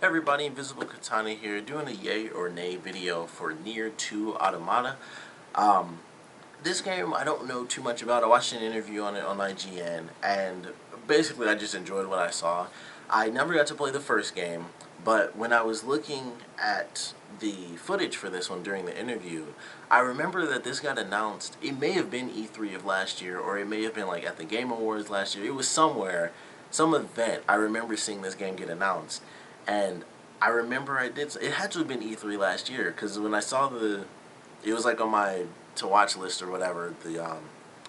Everybody, Invisiblekatana here, doing a yay or nay video for Nier 2 Automata. Um, this game I don't know too much about. I watched an interview on it on IGN, and basically I just enjoyed what I saw. I never got to play the first game, but when I was looking at the footage for this one during the interview, I remember that this got announced. It may have been E3 of last year, or it may have been like at the Game Awards last year. It was somewhere, some event. I remember seeing this game get announced, and I remember I did. It had to have been E3 last year because when I saw it was like on my to watch list or whatever,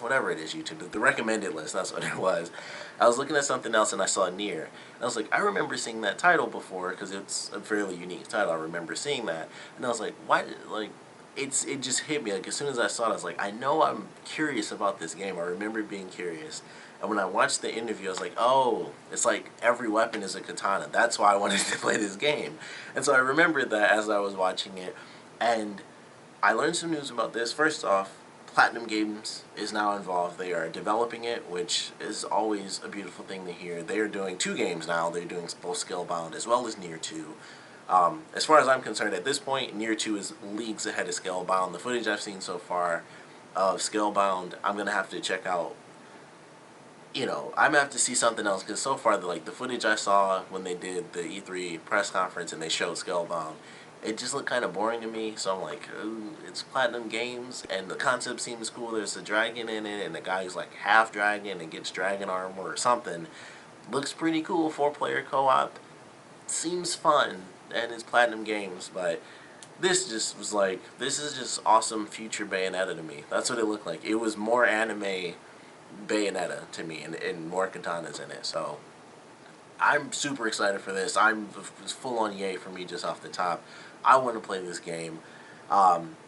whatever it is, YouTube, the recommended list, that's what it was. I was looking at something else and I saw Nier. And I was like, I remember seeing that title before because it's a fairly unique title. I remember seeing that. And I was like, why, like, it just hit me. Like, as soon as I saw it, I was like, I know I'm curious about this game. I remember being curious. And when I watched the interview, I was like, oh, it's like every weapon is a katana. That's why I wanted to play this game. And so I remembered that as I was watching it. And I learned some news about this. First off, Platinum Games is now involved. They are developing it, which is always a beautiful thing to hear. They are doing 2 games now. They're doing both Scalebound as well as Nier 2. As far as I'm concerned, at this point, Nier 2 is leagues ahead of Scalebound. The footage I've seen so far of Scalebound, I'm going to have to check out. I'm going to have to see something else, because so far, the footage I saw when they did the E3 press conference and they showed Scalebound, it just looked kind of boring to me. So I'm like, ooh, it's Platinum Games, and the concept seems cool. There's a dragon in it, and the guy who's like half dragon and gets dragon armor or something. Looks pretty cool. 4-player co-op. Seems fun, and it's Platinum Games, but this just was like, this is just awesome future Bayonetta to me. That's what it looked like. It was more anime Bayonetta to me, and more katanas in it. So I'm super excited for this. It's full on yay for me just off the top. I want to play this game.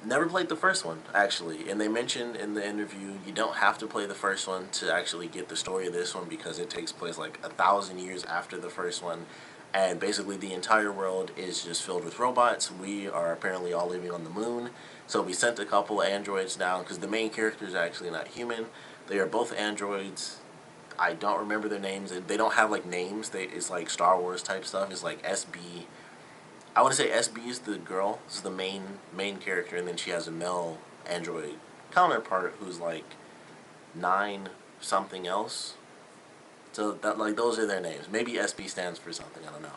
Never played the first one, actually. And they mentioned in the interview you don't have to play the first one to actually get the story of this one, because it takes place like 1,000 years after the first one. And basically the entire world is just filled with robots. We are apparently all living on the moon. So we sent a couple of androids down, because the main character is actually not human. They are both androids. I don't remember their names. They don't have like names. It's like Star Wars type stuff. It's like SB. I want to say SB is the girl. This is the main character, and then she has a male android counterpart who's like 9 something else. So that, like, those are their names. Maybe SB stands for something. I don't know.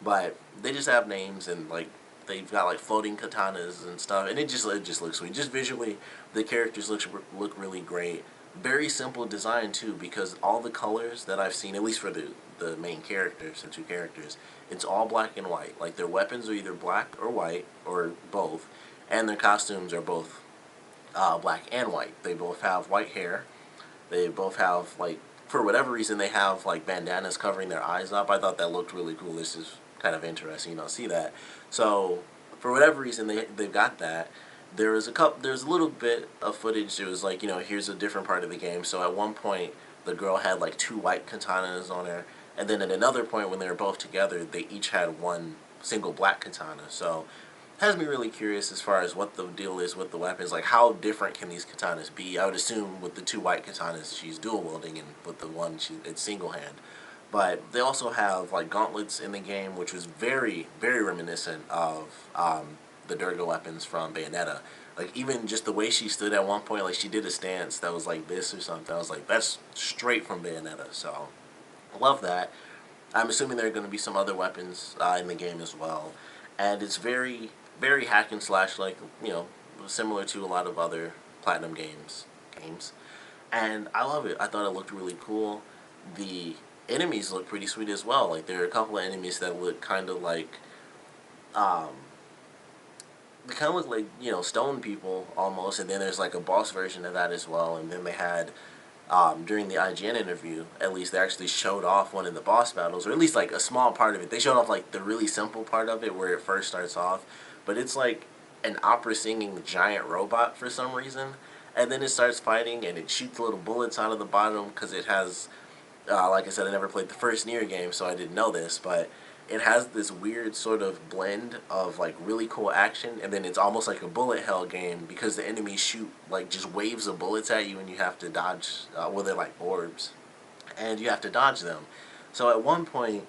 But they just have names, and like they've got like floating katanas and stuff, and it just looks sweet. Just visually, the characters look really great. Very simple design too, because all the colors that I've seen, at least for the main characters, the 2 characters, it's all black and white. Like their weapons are either black or white or both, and their costumes are both black and white. They both have white hair. They both have, like, for whatever reason, they have like bandanas covering their eyes up. I thought that looked really cool. This is kind of interesting. You don't see that. So for whatever reason, they've got that. There's a little bit of footage. It was like, here's a different part of the game. So at one point, the girl had like 2 white katanas on her, and then at another point when they were both together, they each had one single black katana. So it has me really curious as far as what the deal is with the weapons. Like, how different can these katanas be? I would assume with the 2 white katanas, she's dual wielding, and with the one, it's single hand. But they also have like gauntlets in the game, which was very, very reminiscent of the Durga weapons from Bayonetta. Like, even just the way she stood at one point, like she did a stance that was like this or something. I was like, that's straight from Bayonetta. So I love that. I'm assuming there are going to be some other weapons in the game as well, and it's very, very hack and slash, like, similar to a lot of other Platinum games, and I love it. I thought it looked really cool. The enemies look pretty sweet as well. Like, there are a couple of enemies that look kind of like, um, they kind of look like, stone people almost, and then there's like a boss version of that as well. And then they had, during the IGN interview, at least, they actually showed off one of the boss battles, or at least like a small part of it. They showed off like the really simple part of it where it first starts off, but it's like an opera singing giant robot for some reason, and then it starts fighting and it shoots little bullets out of the bottom, because it has, like I said, I never played the first Nier game, so I didn't know this, but it has this weird sort of blend of like really cool action, and then it's almost like a bullet hell game, because the enemies shoot like just waves of bullets at you, and you have to dodge. Well, they're like orbs, and you have to dodge them. So at one point,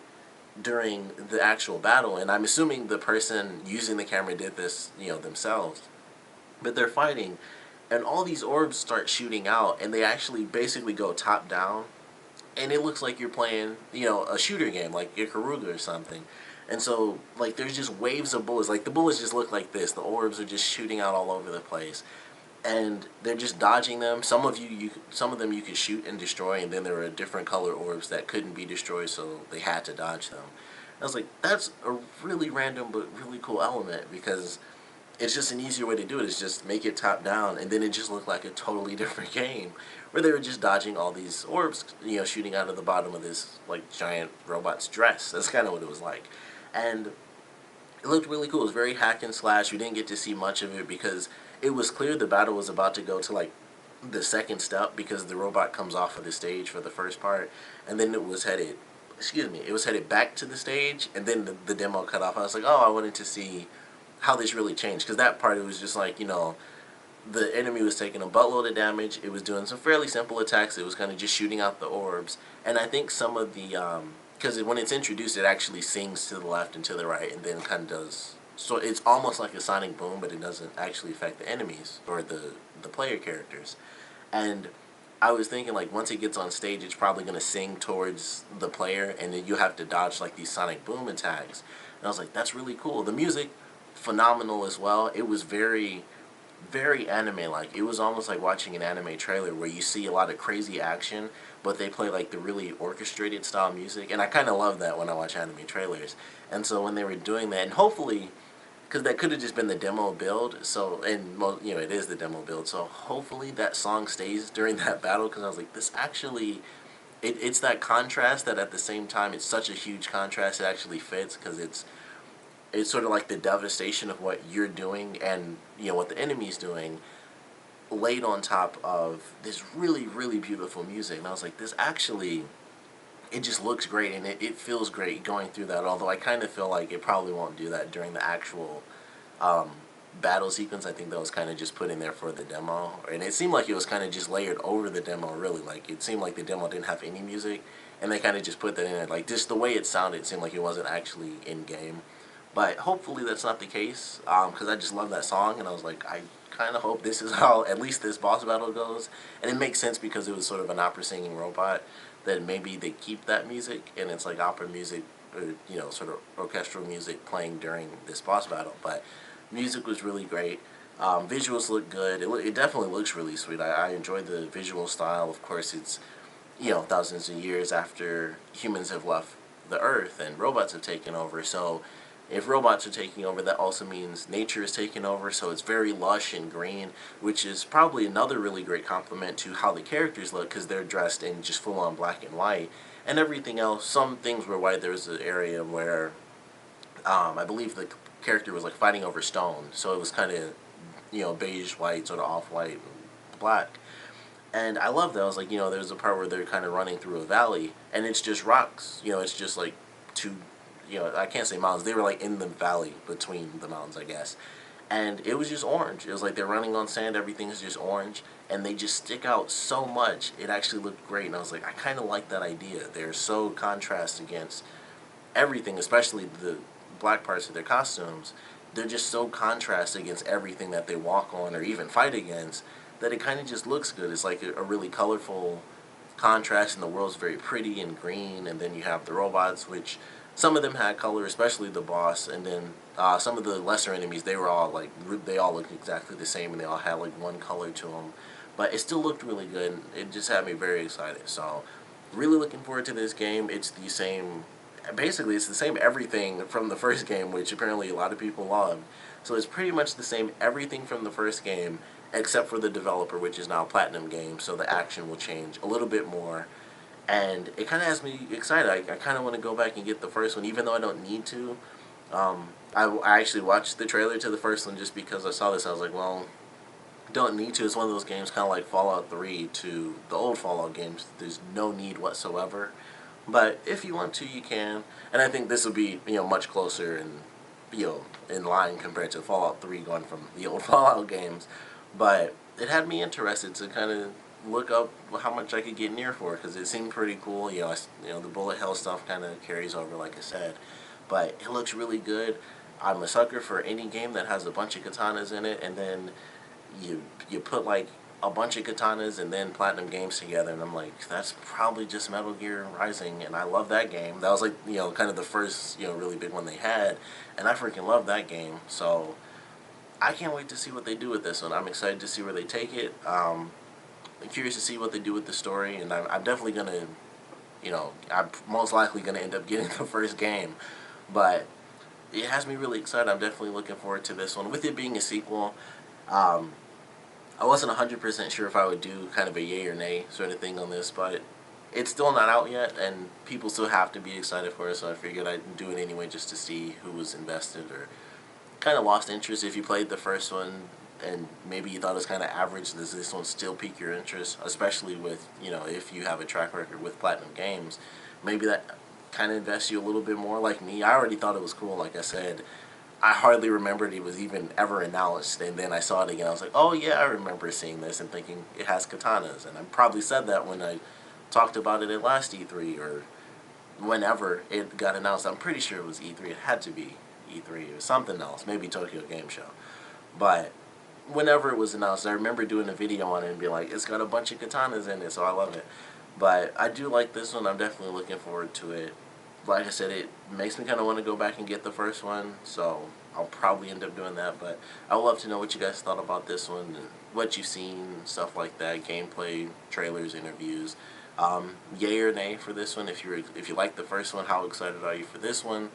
during the actual battle, and I'm assuming the person using the camera did this, themselves. But they're fighting, and all these orbs start shooting out, and they actually basically go top down, and it looks like you're playing, a shooter game like Ikaruga or something. And so, like, there's just waves of bullets. Like, the bullets just look like this. The orbs are just shooting out all over the place, and they're just dodging them. Some of them you could shoot and destroy, and then there were different color orbs that couldn't be destroyed, so they had to dodge them. I was like, that's a really random but really cool element, because it's just an easier way to do it. Is just make it top down, and then it just looked like a totally different game, where they were just dodging all these orbs, shooting out of the bottom of this like giant robot's dress. That's kind of what it was like, and it looked really cool. It was very hack and slash. We didn't get to see much of it because it was clear the battle was about to go to like the second step, because the robot comes off of the stage for the first part, and then it was headed, it was headed back to the stage, and then the demo cut off. I was like, oh, I wanted to see how this really changed, because that part, it was just like, the enemy was taking a buttload of damage. It was doing some fairly simple attacks. It was kind of just shooting out the orbs, and I think some of the because when it's introduced, it actually sings to the left and to the right, and then kind of does. So it's almost like a sonic boom, but it doesn't actually affect the enemies or the player characters. And I was thinking, like, once it gets on stage, it's probably going to sing towards the player, and then you have to dodge like these sonic boom attacks. And I was like, that's really cool. The music, phenomenal as well. It was very, very anime-like. It was almost like watching an anime trailer, where you see a lot of crazy action, but they play like the really orchestrated style music, and I kind of love that when I watch anime trailers. And so when they were doing that, and hopefully, because that could have just been the demo build, so, and well, it is the demo build, so hopefully that song stays during that battle, because I was like, this actually, it's that contrast that at the same time, it's such a huge contrast, it actually fits, because it's sort of like the devastation of what you're doing and what the enemy's doing, laid on top of this really, really beautiful music. And I was like, this actually, it just looks great, and it feels great going through that, although I kind of feel like it probably won't do that during the actual um, battle sequence. I think that was kind of just put in there for the demo, and it seemed like it was kind of just layered over the demo, really. Like, it seemed like the demo didn't have any music, and they kind of just put that in there. Like, just the way it sounded, it seemed like it wasn't actually in-game. But hopefully that's not the case, because I just love that song, and I was like, I kind of hope this is how at least this boss battle goes. And it makes sense, because it was sort of an opera singing robot, that maybe they keep that music, and it's like opera music, or, sort of orchestral music playing during this boss battle. But music was really great. Visuals look good. It definitely looks really sweet. I enjoyed the visual style. Of course, it's, thousands of years after humans have left the Earth and robots have taken over. So if robots are taking over, that also means nature is taking over, so it's very lush and green, which is probably another really great compliment to how the characters look, because they're dressed in just full-on black and white, and everything else, some things were white. There was an area where I believe the character was like fighting over stone, so it was kind of, beige white, sort of off-white, black. And I love that. I was like, there's a part where they're kind of running through a valley, and it's just rocks. It's just like two, I can't say mountains. They were like in the valley between the mountains, I guess. And it was just orange. It was like they're running on sand. Everything is just orange, and they just stick out so much. It actually looked great, and I was like, I kind of like that idea. They're so contrast against everything, especially the black parts of their costumes. They're just so contrast against everything that they walk on or even fight against, that it kind of just looks good. It's like a really colorful contrast, and the world's very pretty and green, and then you have the robots, which some of them had color, especially the boss, and then some of the lesser enemies, they were all like, they all looked exactly the same, and they all had like one color to them, but it still looked really good. It just had me very excited, so really looking forward to this game. It's the same, basically it's the same everything from the first game, which apparently a lot of people loved. So it's pretty much the same everything from the first game, except for the developer, which is now Platinum Games, so the action will change a little bit more. And it kind of has me excited. I kind of want to go back and get the first one, even though I don't need to. I actually watched the trailer to the first one just because I saw this. I was like, well, don't need to. It's one of those games, kind of like Fallout 3 to the old Fallout games. There's no need whatsoever. But if you want to, you can. And I think this will be, much closer and, in line compared to Fallout 3 going from the old Fallout games. But it had me interested to kind of look up how much I could get Nier for, because it seemed pretty cool. The bullet hell stuff kind of carries over, like I said, but it looks really good. I'm a sucker for any game that has a bunch of katanas in it, and then you put like a bunch of katanas and then Platinum Games together, and I'm like, that's probably just Metal Gear Rising, and I love that game. That was like, kind of the first, really big one they had, and I freaking love that game. So I can't wait to see what they do with this one. I'm excited to see where they take it. I'm curious to see what they do with the story, and I'm definitely gonna, I'm most likely gonna end up getting the first game, but it has me really excited. I'm definitely looking forward to this one. With it being a sequel, um, I wasn't 100% sure if I would do kind of a yay or nay sort of thing on this, but it's still not out yet, and people still have to be excited for it, so I figured I'd do it anyway just to see who was invested or kind of lost interest. If you played the first one and maybe you thought it was kind of average, does this one still pique your interest? Especially with, if you have a track record with Platinum Games, maybe that kind of invests you a little bit more. Like me, I already thought it was cool. Like I said, I hardly remembered it was even ever announced, and then I saw it again. I was like, oh yeah, I remember seeing this and thinking it has katanas. And I probably said that when I talked about it at last E3 or whenever it got announced. I'm pretty sure it was E3. It had to be E3 or something else, maybe Tokyo Game Show. But whenever it was announced, I remember doing a video on it and being like, it's got a bunch of katanas in it, so I love it. But I do like this one. I'm definitely looking forward to it. Like I said, it makes me kind of want to go back and get the first one, so I'll probably end up doing that. But I would love to know what you guys thought about this one, and what you've seen, stuff like that, gameplay, trailers, interviews. Yay or nay for this one? If you liked the first one, how excited are you for this one?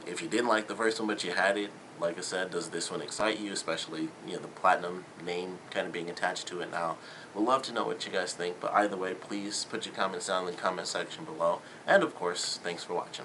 If you didn't like the first one but you had it, like I said, does this one excite you? Especially, the Platinum name kind of being attached to it now. We'd love to know what you guys think, but either way, please put your comments down in the comment section below. And of course, thanks for watching.